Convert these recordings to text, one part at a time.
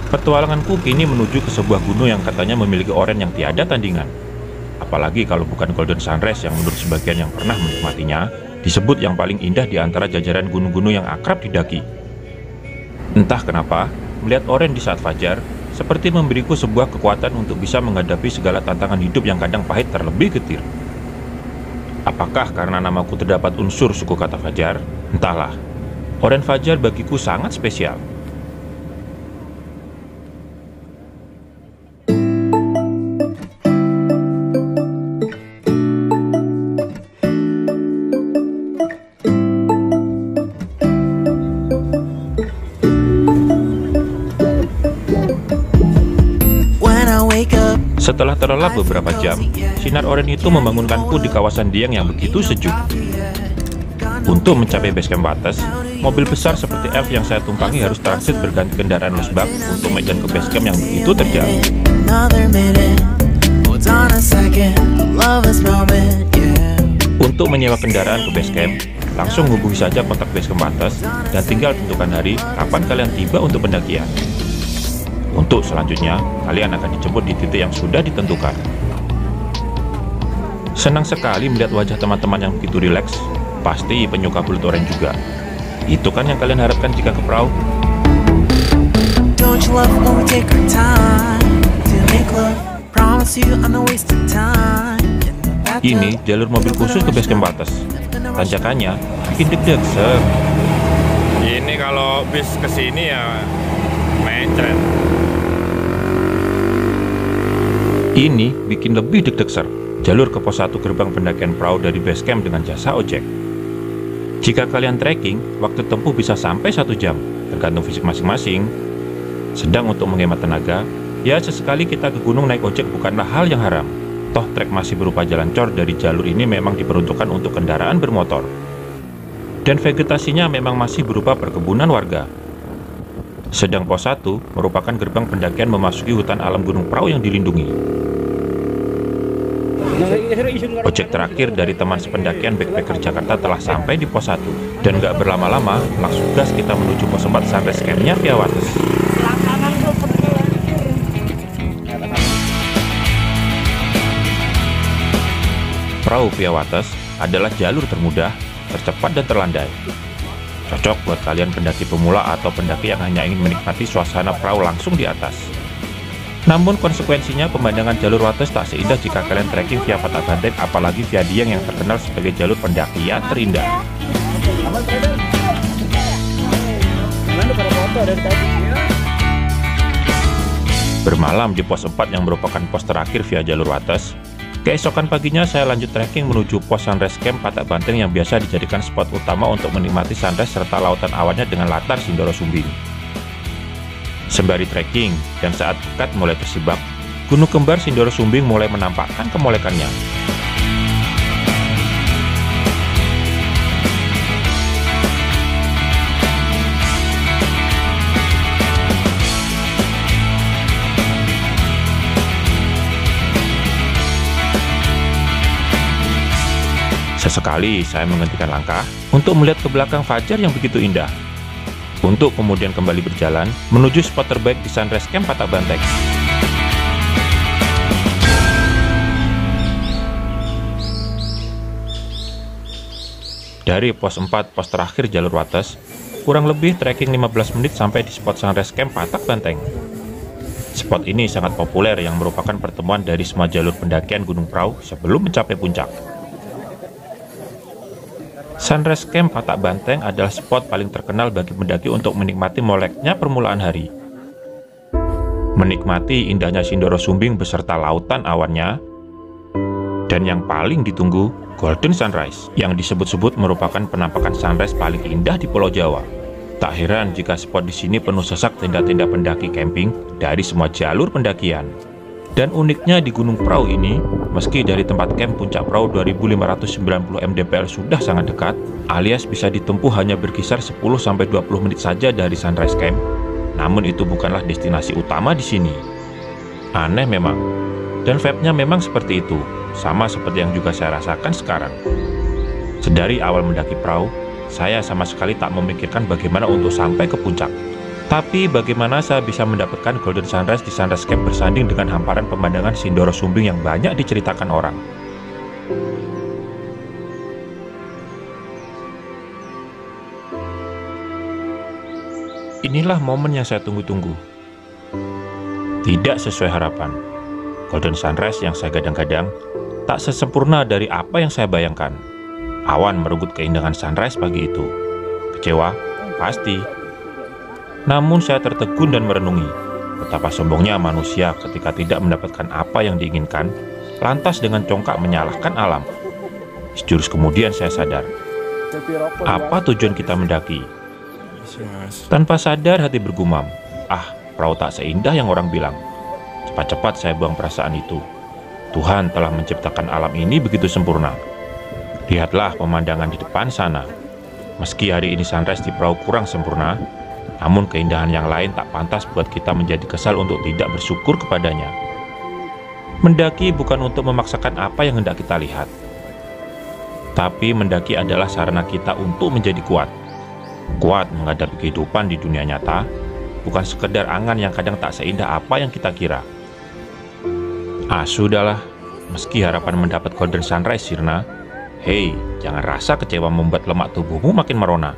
Petualanganku kini menuju ke sebuah gunung yang katanya memiliki oren yang tiada tandingan. Apalagi kalau bukan Golden Sunrise yang menurut sebagian yang pernah menikmatinya, disebut yang paling indah di antara jajaran gunung-gunung yang akrab didaki. Entah kenapa, melihat oren di saat fajar, seperti memberiku sebuah kekuatan untuk bisa menghadapi segala tantangan hidup yang kadang pahit terlebih getir. Apakah karena namaku terdapat unsur suku kata fajar? Entahlah, oren fajar bagiku sangat spesial. Setelah terlelap beberapa jam, sinar oren itu membangunkanku di kawasan Dieng yang begitu sejuk. Untuk mencapai basecamp Wates, mobil besar seperti Elf yang saya tumpangi harus transit berganti kendaraan losbak untuk medan ke basecamp yang begitu terjal. Untuk menyewa kendaraan ke basecamp, langsung hubungi saja kontak basecamp Wates dan tinggal tentukan hari kapan kalian tiba untuk pendakian. Untuk selanjutnya, kalian akan dijemput di titik yang sudah ditentukan. Senang sekali melihat wajah teman-teman yang begitu rileks. Pasti penyuka kulit oren juga. Itu kan yang kalian harapkan jika ke perahu. Ini jalur mobil khusus ke basecamp Wates. Tanjakannya bikin deg-deg, ser. Ini kalau bis kesini ya mencret. Ini bikin lebih deg-deg, ser. Jalur ke pos 1 gerbang pendakian perahu dari basecamp dengan jasa ojek. Jika kalian trekking, waktu tempuh bisa sampai 1 jam, tergantung fisik masing-masing. Sedang untuk menghemat tenaga, ya sesekali kita ke gunung naik ojek bukanlah hal yang haram. Toh trek masih berupa jalan cor dari jalur ini memang diperuntukkan untuk kendaraan bermotor. Dan vegetasinya memang masih berupa perkebunan warga. Sedang pos 1 merupakan gerbang pendakian memasuki hutan alam Gunung Prau yang dilindungi. Ojek terakhir dari teman sependakian backpacker Jakarta telah sampai di pos 1. Dan gak berlama-lama, langsung gas kita menuju pos 4 sunrise camp-nya via Wates. Perahu via Wates adalah jalur termudah, tercepat dan terlandai. Cocok buat kalian pendaki pemula atau pendaki yang hanya ingin menikmati suasana perahu langsung di atas. Namun konsekuensinya pemandangan jalur Wates tak seindah jika kalian trekking via Patak Banteng, apalagi via Dieng yang terkenal sebagai jalur pendakian terindah. Bermalam di pos 4 yang merupakan pos terakhir via jalur Wates, keesokan paginya saya lanjut trekking menuju pos sunrise camp Patak Banteng yang biasa dijadikan spot utama untuk menikmati sunrise serta lautan awannya dengan latar Sindoro Sumbing. Sembari trekking dan saat pekat mulai tersibak, gunung kembar Sindoro Sumbing mulai menampakkan kemolekannya. Sesekali saya menghentikan langkah untuk melihat ke belakang fajar yang begitu indah, untuk kemudian kembali berjalan menuju spot terbaik di sunrise camp Patak Banteng. Dari pos 4 pos terakhir jalur Wates, kurang lebih trekking 15 menit sampai di spot sunrise camp Patak Banteng. Spot ini sangat populer yang merupakan pertemuan dari semua jalur pendakian Gunung Prau sebelum mencapai puncak. Sunrise Camp Patak Banteng adalah spot paling terkenal bagi pendaki untuk menikmati moleknya permulaan hari. Menikmati indahnya Sindoro Sumbing beserta lautan awannya, dan yang paling ditunggu, Golden Sunrise, yang disebut-sebut merupakan penampakan sunrise paling indah di Pulau Jawa. Tak heran jika spot di sini penuh sesak tenda-tenda pendaki camping dari semua jalur pendakian. Dan uniknya di Gunung Prau ini, meski dari tempat camp puncak Prau 2590 mdpl sudah sangat dekat, alias bisa ditempuh hanya berkisar 10-20 menit saja dari sunrise camp, namun itu bukanlah destinasi utama di sini. Aneh memang, dan vibe-nya memang seperti itu, sama seperti yang juga saya rasakan sekarang. Sedari awal mendaki Prau, saya sama sekali tak memikirkan bagaimana untuk sampai ke puncak. Tapi bagaimana saya bisa mendapatkan golden sunrise di Sunrise Camp bersanding dengan hamparan pemandangan Sindoro Sumbing yang banyak diceritakan orang? Inilah momen yang saya tunggu-tunggu. Tidak sesuai harapan. Golden sunrise yang saya gadang-gadang tak sesempurna dari apa yang saya bayangkan. Awan merenggut keindahan sunrise pagi itu. Kecewa? Pasti. Namun saya tertegun dan merenungi betapa sombongnya manusia ketika tidak mendapatkan apa yang diinginkan, lantas dengan congkak menyalahkan alam. Sejurus kemudian saya sadar, apa tujuan kita mendaki? Tanpa sadar hati bergumam, perahu tak seindah yang orang bilang. Cepat-cepat saya buang perasaan itu. Tuhan telah menciptakan alam ini begitu sempurna. Lihatlah pemandangan di depan sana. Meski hari ini sunrise di perahu kurang sempurna, namun keindahan yang lain tak pantas buat kita menjadi kesal untuk tidak bersyukur kepadanya. Mendaki bukan untuk memaksakan apa yang hendak kita lihat, tapi mendaki adalah sarana kita untuk menjadi kuat. Kuat menghadapi kehidupan di dunia nyata, bukan sekedar angan yang kadang tak seindah apa yang kita kira. Sudahlah, meski harapan mendapat golden sunrise sirna, hei, jangan rasa kecewa membuat lemak tubuhmu makin merona.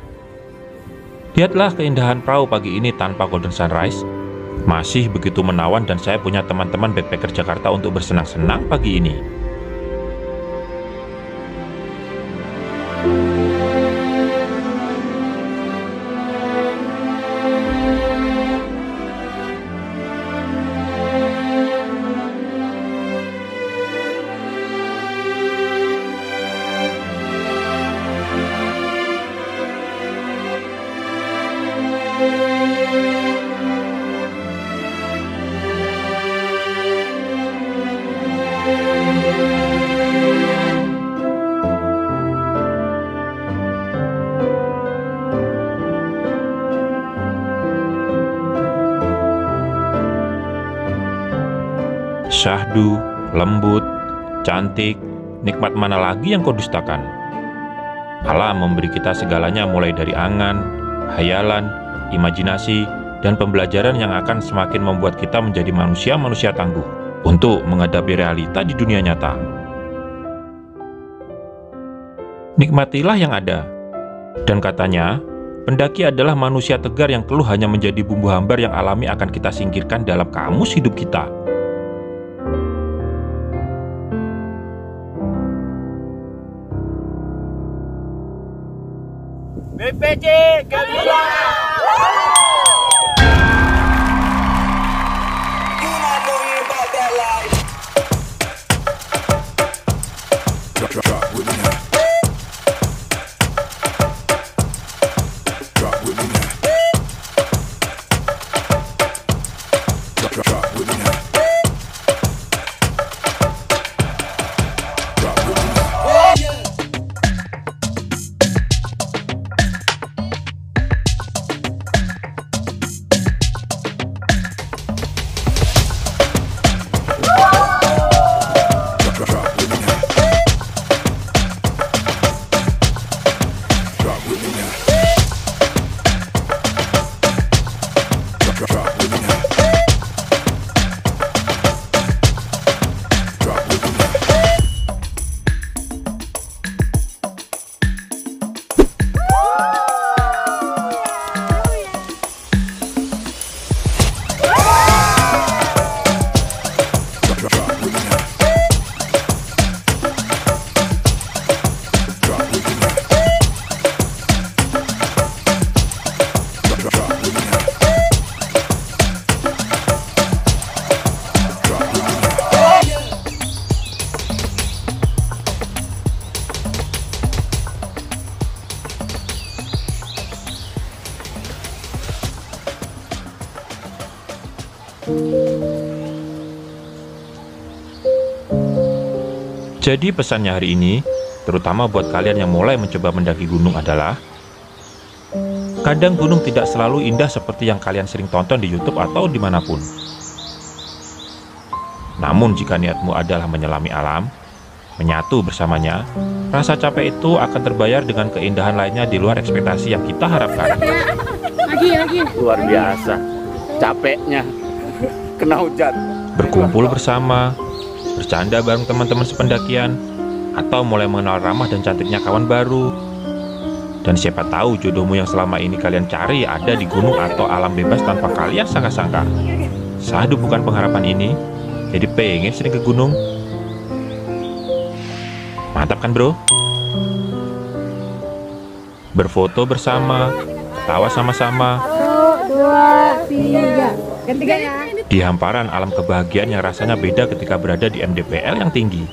Lihatlah keindahan perahu pagi ini tanpa golden sunrise. Masih begitu menawan dan saya punya teman-teman backpacker Jakarta untuk bersenang-senang pagi ini. Syahdu, lembut, cantik, nikmat mana lagi yang kau dustakan? Alam memberi kita segalanya mulai dari angan, hayalan, imajinasi, dan pembelajaran yang akan semakin membuat kita menjadi manusia-manusia tangguh untuk menghadapi realita di dunia nyata. Nikmatilah yang ada. Dan katanya, pendaki adalah manusia tegar yang keluh hanya menjadi bumbu hambar yang alami akan kita singkirkan dalam kamus hidup kita. BPJ Gembira. Jadi pesannya hari ini, terutama buat kalian yang mulai mencoba mendaki gunung adalah, kadang gunung tidak selalu indah seperti yang kalian sering tonton di YouTube atau dimanapun. Namun jika niatmu adalah menyelami alam, menyatu bersamanya, rasa capek itu akan terbayar dengan keindahan lainnya di luar ekspektasi yang kita harapkan. Luar biasa. Capeknya kena hujan. Berkumpul bersama, bercanda bareng teman-teman sependakian, atau mulai mengenal ramah dan cantiknya kawan baru. Dan siapa tahu jodohmu yang selama ini kalian cari ada di gunung atau alam bebas tanpa kalian sangka-sangka. Sadu bukan pengharapan ini, jadi pengen sering ke gunung. Mantap kan bro? Berfoto bersama, ketawa sama-sama. 2, 3. Ketiga ya. Di hamparan alam kebahagiaan yang rasanya beda ketika berada di MDPL yang tinggi.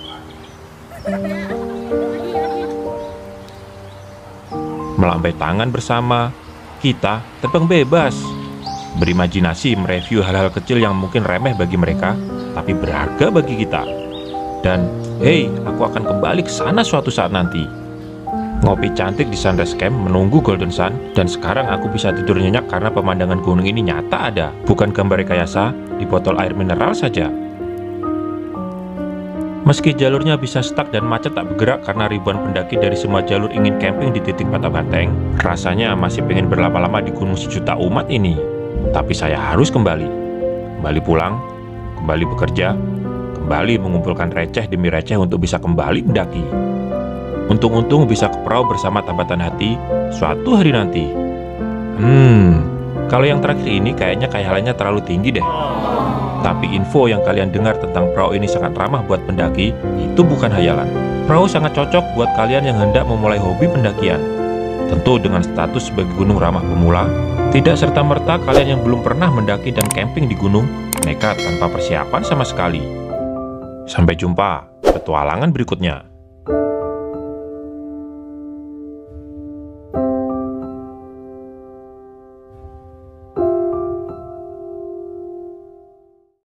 Melambai tangan bersama, kita terbang bebas. Berimajinasi mereview hal-hal kecil yang mungkin remeh bagi mereka, tapi berharga bagi kita. Dan, hey, aku akan kembali ke sana suatu saat nanti. Ngopi cantik di Sunrise Camp menunggu Golden Sun, dan sekarang aku bisa tidur nyenyak karena pemandangan gunung ini nyata ada, bukan gambar rekayasa di botol air mineral saja. Meski jalurnya bisa stuck dan macet tak bergerak karena ribuan pendaki dari semua jalur ingin camping di titik Mata Banteng, rasanya masih pengen berlama-lama di gunung sejuta umat ini. Tapi saya harus kembali pulang, kembali bekerja, kembali mengumpulkan receh demi receh untuk bisa kembali mendaki. Untung-untung bisa ke perahu bersama tambatan hati suatu hari nanti. Kalau yang terakhir ini kayaknya khayalannya terlalu tinggi deh. Tapi info yang kalian dengar tentang perahu ini sangat ramah buat pendaki, itu bukan hayalan. Perahu sangat cocok buat kalian yang hendak memulai hobi pendakian. Tentu dengan status sebagai gunung ramah pemula, tidak serta-merta kalian yang belum pernah mendaki dan camping di gunung, nekat tanpa persiapan sama sekali. Sampai jumpa petualangan berikutnya.